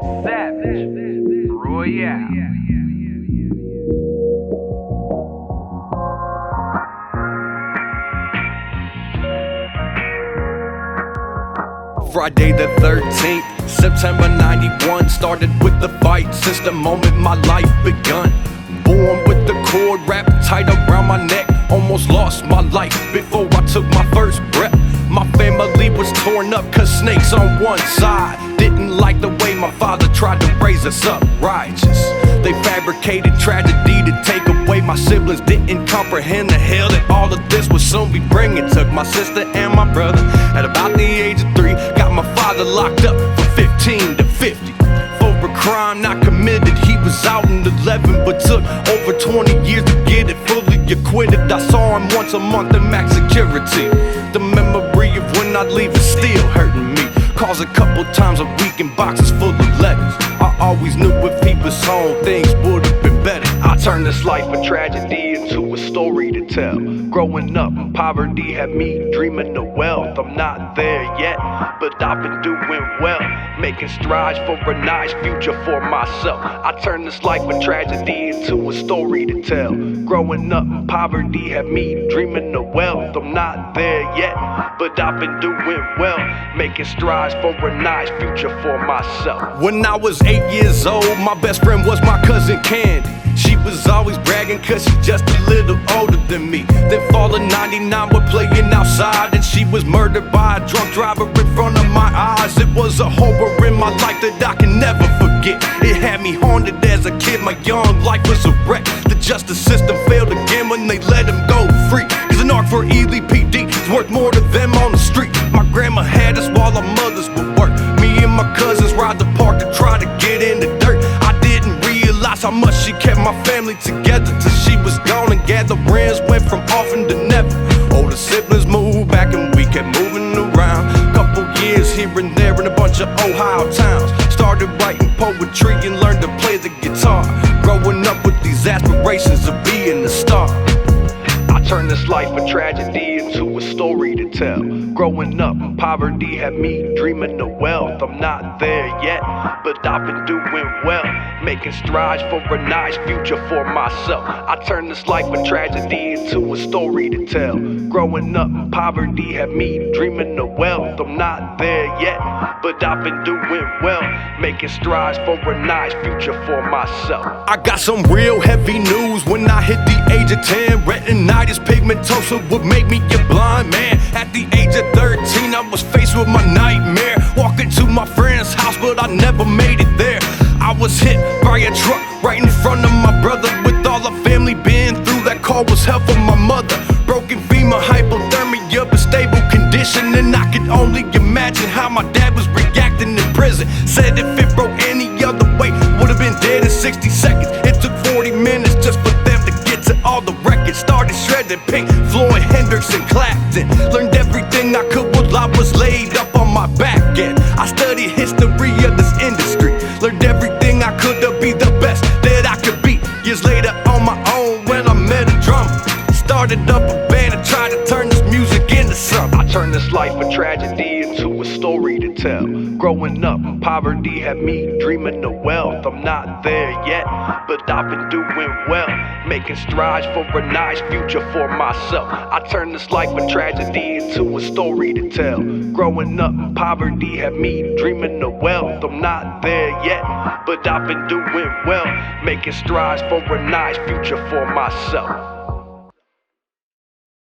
Savage, Royale. Friday the 13th, September 91. Started with the fight since the moment my life begun. Born with the cord wrapped tight around my neck. Almost lost my life before I took my first breath. My family was torn up cause snakes on one side didn't like the way my father tried to raise us up righteous. They fabricated tragedy to take away my siblings. Didn't comprehend the hell that all of this would soon be bringing. Took my sister and my brother at about the age of 3. Got my father locked up from 15 to 50 for a crime not committed. He was out in 11 but took over 20 years to get it fully acquitted. I saw him once a month in max security. The memory of when I'd leave is still hurting me. Calls a couple times a week in boxes full of letters. I always knew if he was home things would've been better. I turned this life of tragedy into a story to tell. Growing up in poverty had me dreaming of wealth. I'm not there yet, but I've been doing well, making strides for a nice future for myself. I turned this life of tragedy into a story to tell. Growing up in poverty had me dreaming of wealth. I'm not there yet, but I've been doing well, making strides for a nice future for myself. When I was 8 years old, my best friend was my cousin Candy. She was always bragging cause she's just a little older than me. Then fall of 99, we're playing outside and she was murdered by a drunk driver in front of my eyes. It was a horror in my life that I can never forget. It had me haunted as a kid, my young life was a wreck. The justice system failed again when they let him go free. Cause an arc for Ely PD is worth more to them on the street. My grandma had us while our mothers would work. Me and my cousins ride the park to try to get in the dirt. I didn't realize how much she kept my family together till she was gone and gatherings went from often to never. Older siblings moved back and we kept moving around. Couple years here and there in a bunch of Ohio towns. Started writing poetry and learned to play the guitar. Growing up with these aspirations of being a star. I turned this life of tragedy into a story to tell. Growing up in poverty had me dreaming of wealth. I'm not there yet, but I've been doing well, making strides for a nice future for myself. I turned this life of tragedy into a story to tell. Growing up in poverty had me dreaming of wealth. I'm not there yet, but I've been doing well, making strides for a nice future for myself. I got some real heavy news. When I hit the age of 10, retinitis pigmentosa would make me a blind man. At the age of 13, I was faced with my nightmare. Walking to my friend's house, but I never made it there. I was hit by a truck right in front of my brother. With all our family been through, that car was hell for my mother. Broken femur, hypothermia, but stable condition. And I could only imagine how my dad was reacting in prison. Said if it broke any other way, would've been dead in 60 seconds. It took 40 minutes just for them to get to all the records. Started shredding Pink Floyd, Hendrix, and Clapton. Learned everything I could while I was laid up on my back end. I studied history of this industry. Learned everything I could to be the best that I could be. Years later on my own when I met a drummer. Started up a band and tried to turn this music into something. I turned this life of tragedy into a story to tell. Growing up in poverty had me dreaming of wealth. I'm not there yet, but I've been doing well, making strides for a nice future for myself. I turned this life of tragedy into a story to tell. Growing up in poverty had me dreaming of wealth. I'm not there yet, but I've been doing well, making strides for a nice future for myself.